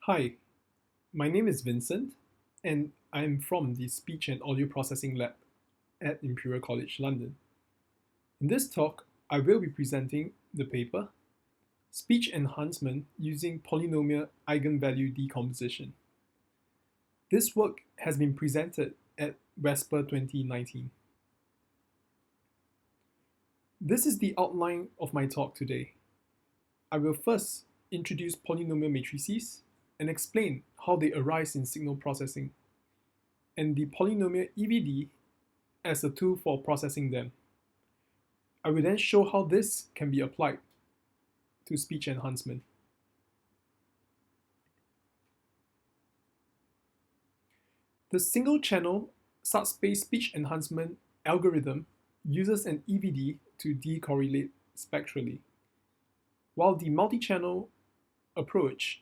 Hi, my name is Vincent, and I'm from the Speech and Audio Processing Lab at Imperial College London. In this talk, I will be presenting the paper Speech Enhancement Using Polynomial Eigenvalue Decomposition. This work has been presented at WASPAA 2019. This is the outline of my talk today. I will first introduce polynomial matrices and explain how they arise in signal processing, and the polynomial EVD as a tool for processing them. I will then show how this can be applied to speech enhancement. The single-channel subspace speech enhancement algorithm uses an EVD to decorrelate spectrally, while the multi-channel approach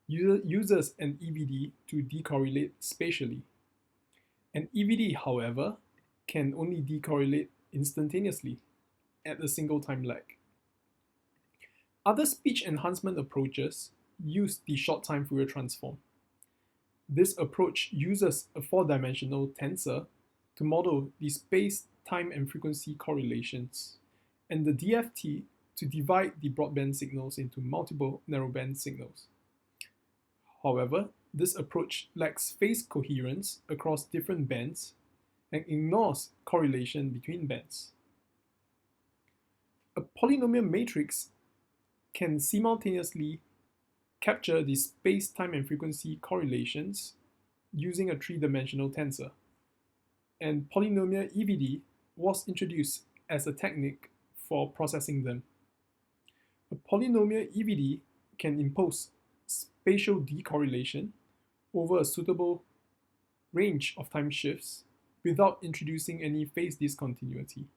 uses an EVD to decorrelate spatially. An EVD, however, can only decorrelate instantaneously at a single time lag. Other speech enhancement approaches use the short-time Fourier transform. This approach uses a four-dimensional tensor to model the space, time, and frequency correlations, and the DFT to divide the broadband signals into multiple narrowband signals. However, this approach lacks phase coherence across different bands and ignores correlation between bands. A polynomial matrix can simultaneously capture the space, time, and frequency correlations using a three-dimensional tensor, and polynomial EVD was introduced as a technique for processing them. A polynomial EVD can impose spatial decorrelation over a suitable range of time shifts without introducing any phase discontinuity.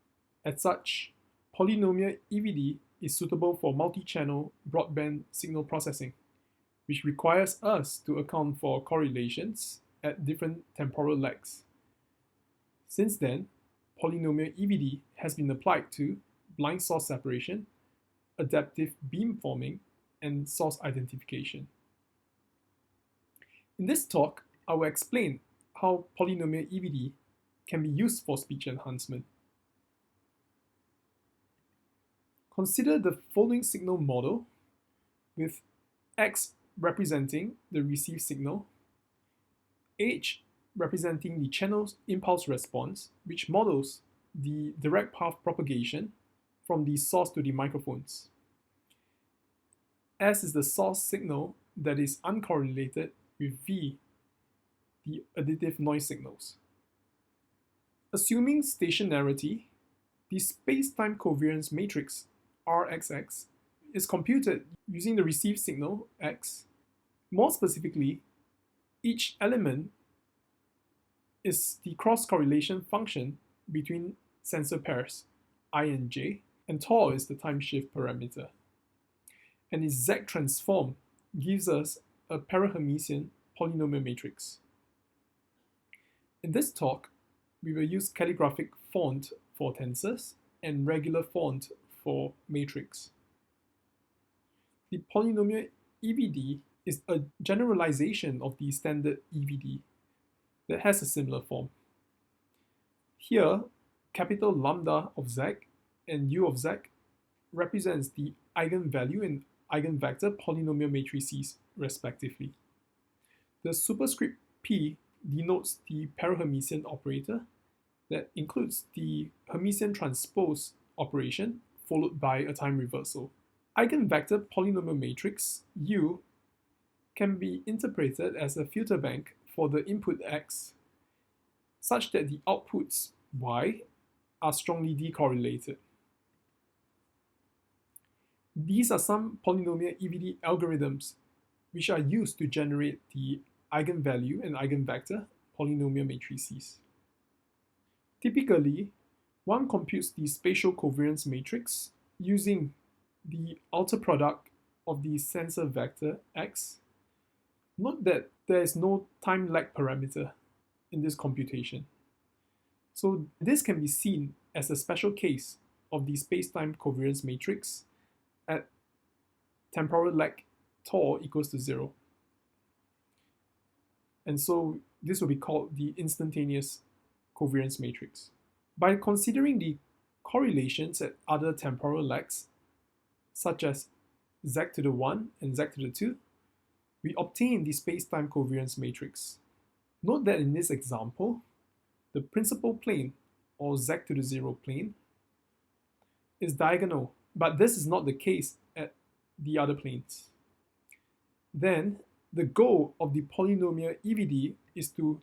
As such, polynomial EVD is suitable for multi-channel broadband signal processing, which requires us to account for correlations at different temporal lags. Since then, polynomial EVD has been applied to blind source separation, adaptive beamforming, and source identification. In this talk, I will explain how polynomial EVD can be used for speech enhancement. Consider the following signal model with X representing the received signal, H representing the channel's impulse response, which models the direct path propagation from the source to the microphones. S is the source signal that is uncorrelated with V, the additive noise signals. Assuming stationarity, the space-time covariance matrix RXX is computed using the received signal X. More specifically, each element is the cross-correlation function between sensor pairs I and J, and tau is the time shift parameter. And its Z transform gives us a parahermesian polynomial matrix. In this talk, we will use calligraphic font for tensors and regular font for matrix. The polynomial EVD is a generalization of the standard EVD that has a similar form. Here, capital lambda of Z and U of Z represents the eigenvalue and eigenvector polynomial matrices respectively. The superscript P denotes the parahermesian operator that includes the Hermesian transpose operation followed by a time reversal. Eigenvector polynomial matrix U can be interpreted as a filter bank for the input X such that the outputs Y are strongly decorrelated. These are some polynomial EVD algorithms which are used to generate the eigenvalue and eigenvector polynomial matrices. Typically, one computes the spatial covariance matrix using the outer product of the sensor vector X. Note that there is no time lag parameter in this computation. So this can be seen as a special case of the space-time covariance matrix at temporal lag tau equals to 0. and so this will be called the instantaneous covariance matrix. By considering the correlations at other temporal legs, such as z to the 1 and z to the 2, we obtain the space-time covariance matrix. Note that in this example, the principal plane, or z to the 0 plane, is diagonal, but this is not the case at the other planes. Then, the goal of the polynomial EVD is to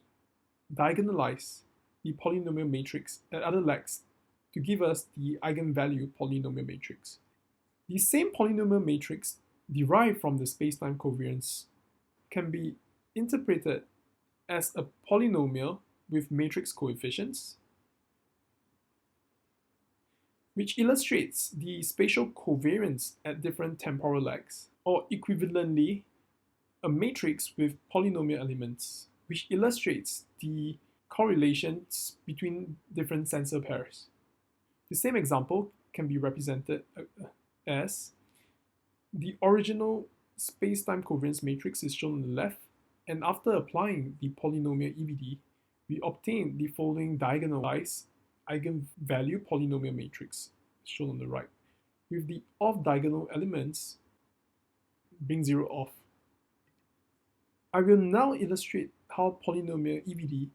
diagonalize the polynomial matrix at other legs to give us the eigenvalue polynomial matrix. The same polynomial matrix derived from the spacetime covariance can be interpreted as a polynomial with matrix coefficients, which illustrates the spatial covariance at different temporal legs, or equivalently, a matrix with polynomial elements, which illustrates the correlations between different sensor pairs. The same example can be represented as the original spacetime covariance matrix is shown on the left, and after applying the polynomial EVD, we obtain the following diagonalized eigenvalue polynomial matrix shown on the right, with the off-diagonal elements being zeroed off. I will now illustrate how polynomial EVD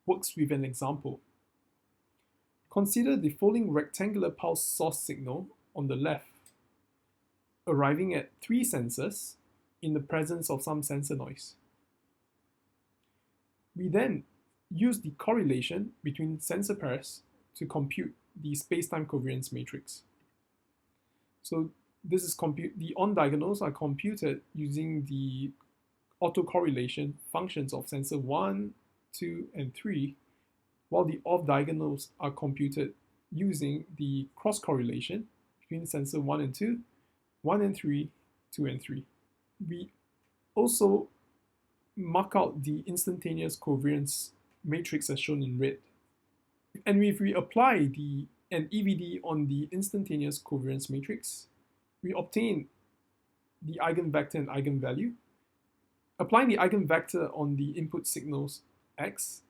works with an example. Consider the following rectangular pulse source signal on the left, arriving at 3 sensors in the presence of some sensor noise. We then use the correlation between sensor pairs to compute the spacetime covariance matrix. So this is the on-diagonals are computed using the autocorrelation functions of sensor 1, 2, and 3, while the off-diagonals are computed using the cross-correlation between sensor 1 and 2, 1 and 3, 2 and 3. We also mark out the instantaneous covariance matrix as shown in red. And if we apply an EVD on the instantaneous covariance matrix, we obtain the eigenvector and eigenvalue. Applying the eigenvector on the input signals x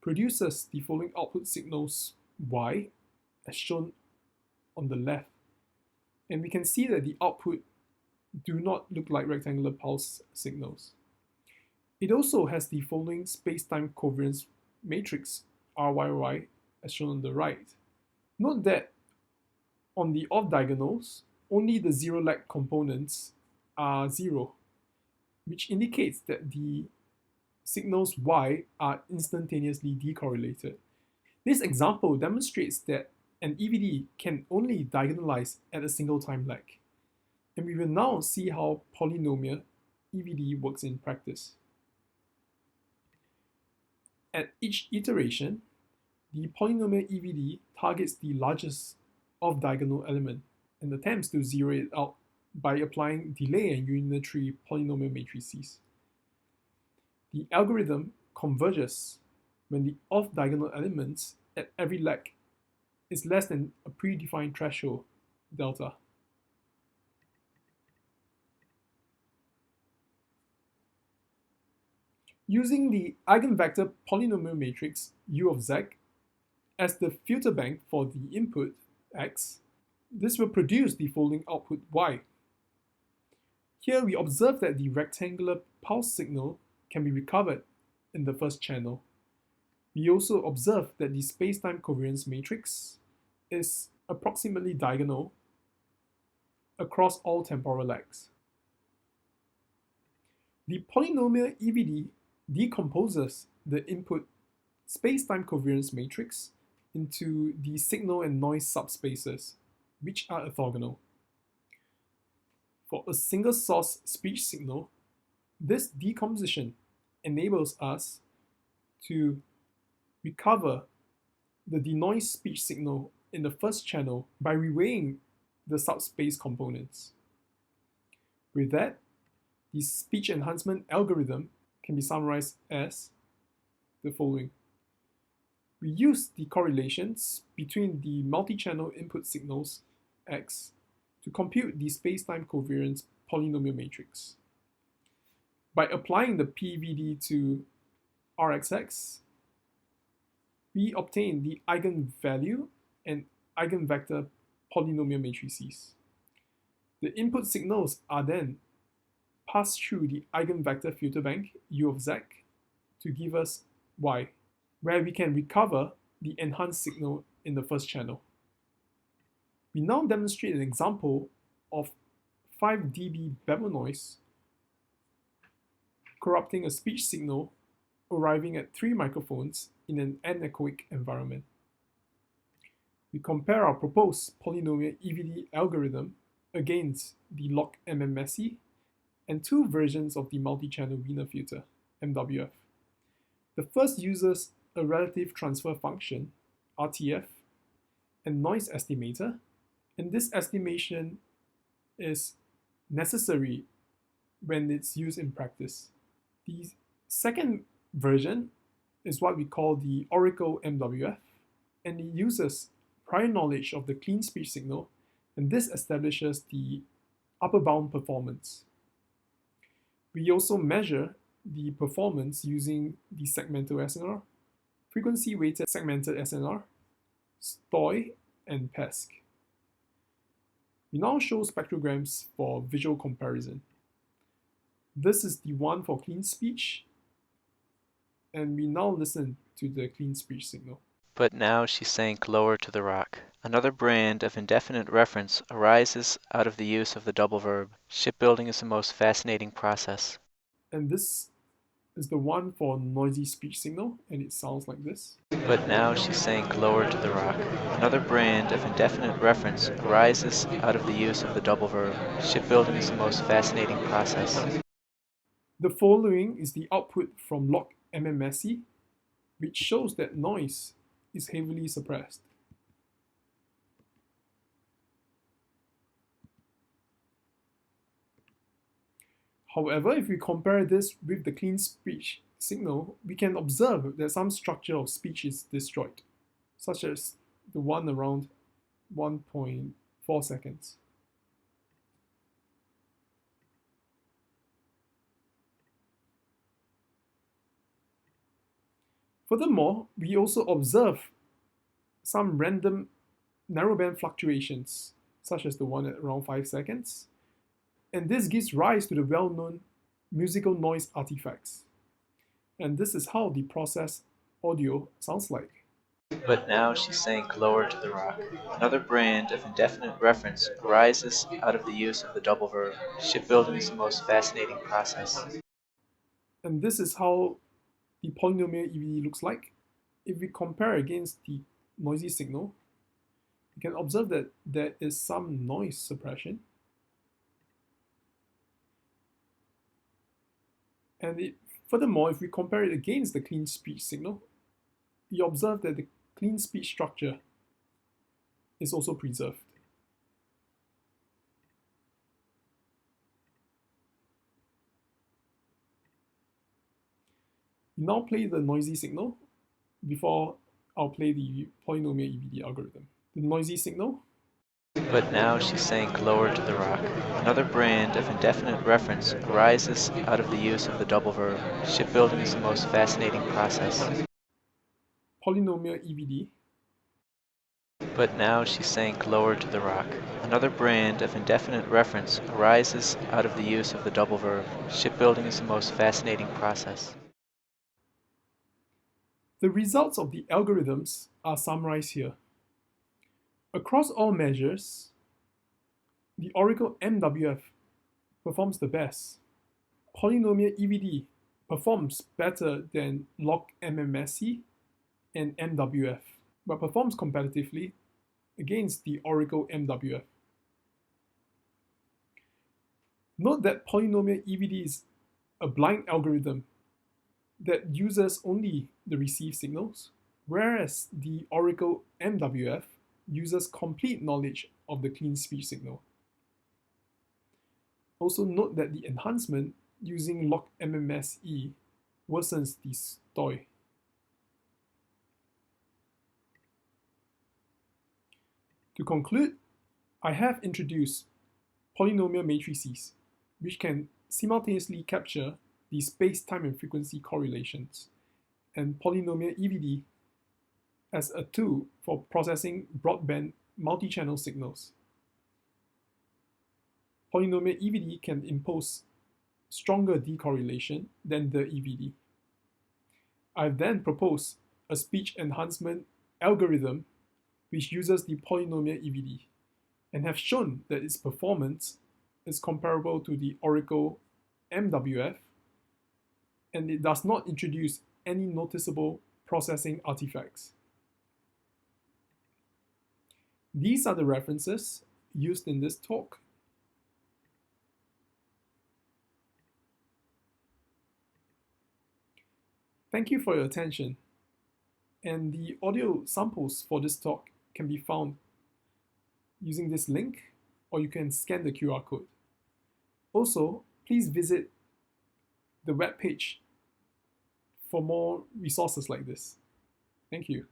produces the following output signals y, as shown on the left. And we can see that the output do not look like rectangular pulse signals. It also has the following spacetime covariance matrix RYY, as shown on the right. Note that on the off-diagonals, only the zero-leg components are 0, which indicates that the signals y are instantaneously decorrelated. This example demonstrates that an EVD can only diagonalize at a single time leg. And we will now see how polynomial EVD works in practice. At each iteration, the polynomial EVD targets the largest off-diagonal element and attempts to zero it out by applying delay and unitary polynomial matrices. The algorithm converges when the off-diagonal elements at every leg is less than a predefined threshold, delta. Using the eigenvector polynomial matrix U of z as the filter bank for the input x, this will produce the following output y. Here we observe that the rectangular pulse signal can be recovered in the first channel. We also observe that the spacetime covariance matrix is approximately diagonal across all temporal legs. The polynomial EVD decomposes the input spacetime covariance matrix into the signal and noise subspaces, which are orthogonal. For a single source speech signal, this decomposition enables us to recover the denoised speech signal in the first channel by reweighing the subspace components. With that, the speech enhancement algorithm can be summarized as the following. We use the correlations between the multi-channel input signals x to compute the spacetime covariance polynomial matrix. By applying the PEVD to Rxx, we obtain the eigenvalue and eigenvector polynomial matrices. The input signals are then passed through the eigenvector filter bank U of Z to give us Y, where we can recover the enhanced signal in the first channel. We now demonstrate an example of 5 dB babble noise corrupting a speech signal arriving at 3 microphones in an anechoic environment. We compare our proposed polynomial EVD algorithm against the log MMSE and 2 versions of the multi-channel Wiener filter, MWF. The first uses a relative transfer function, RTF, and noise estimator, and this estimation is necessary when it's used in practice. The second version is what we call the Oracle MWF, and it uses prior knowledge of the clean speech signal, and this establishes the upper bound performance. We also measure the performance using the segmental SNR, frequency-weighted segmented SNR, STOI, and PESC. We now show spectrograms for visual comparison. This is the one for clean speech, and we now listen to the clean speech signal. But now she sank lower to the rock. Another brand of indefinite reference arises out of the use of the double verb. Shipbuilding is the most fascinating process. And this is the one for noisy speech signal, and it sounds like this. But now she sank lower to the rock. Another brand of indefinite reference arises out of the use of the double verb. Shipbuilding is the most fascinating process. The following is the output from log MMSE, which shows that noise is heavily suppressed. However, if we compare this with the clean speech signal, we can observe that some structure of speech is destroyed, such as the one around 1.4 seconds. Furthermore, we also observe some random narrowband fluctuations, such as the one at around 5 seconds, and this gives rise to the well-known musical noise artifacts. And this is how the processed audio sounds like. But now she sank lower to the rock. Another brand of indefinite reference arises out of the use of the double verb. Shipbuilding is the most fascinating process. And this is how the polynomial EVD looks like. If we compare against the noisy signal, we can observe that there is some noise suppression. And furthermore, if we compare it against the clean speech signal, we observe that the clean speech structure is also preserved. We now play the noisy signal before I'll play the polynomial EVD algorithm. The noisy signal. But now she sank lower to the rock. Another brand of indefinite reference arises out of the use of the double verb. Shipbuilding is the most fascinating process. Polynomial EVD. But now she sank lower to the rock. Another brand of indefinite reference arises out of the use of the double verb. Shipbuilding is the most fascinating process. The results of the algorithms are summarized here. Across all measures, the Oracle MWF performs the best. Polynomial EVD performs better than log MMSE and MWF, but performs competitively against the Oracle MWF. Note that polynomial EVD is a blind algorithm that uses only the received signals, whereas the Oracle MWF uses complete knowledge of the clean speech signal. Also note that the enhancement using log MMSE worsens the STOI. To conclude, I have introduced polynomial matrices, which can simultaneously capture the space, time, and frequency correlations, and polynomial EVD as a tool for processing broadband multi-channel signals. Polynomial EVD can impose stronger decorrelation than the EVD. I've then proposed a speech enhancement algorithm which uses the polynomial EVD and have shown that its performance is comparable to the Oracle MWF, and it does not introduce any noticeable processing artifacts. These are the references used in this talk. Thank you for your attention, and the audio samples for this talk can be found using this link, or you can scan the QR code. Also, please visit the web page for more resources like this. Thank you.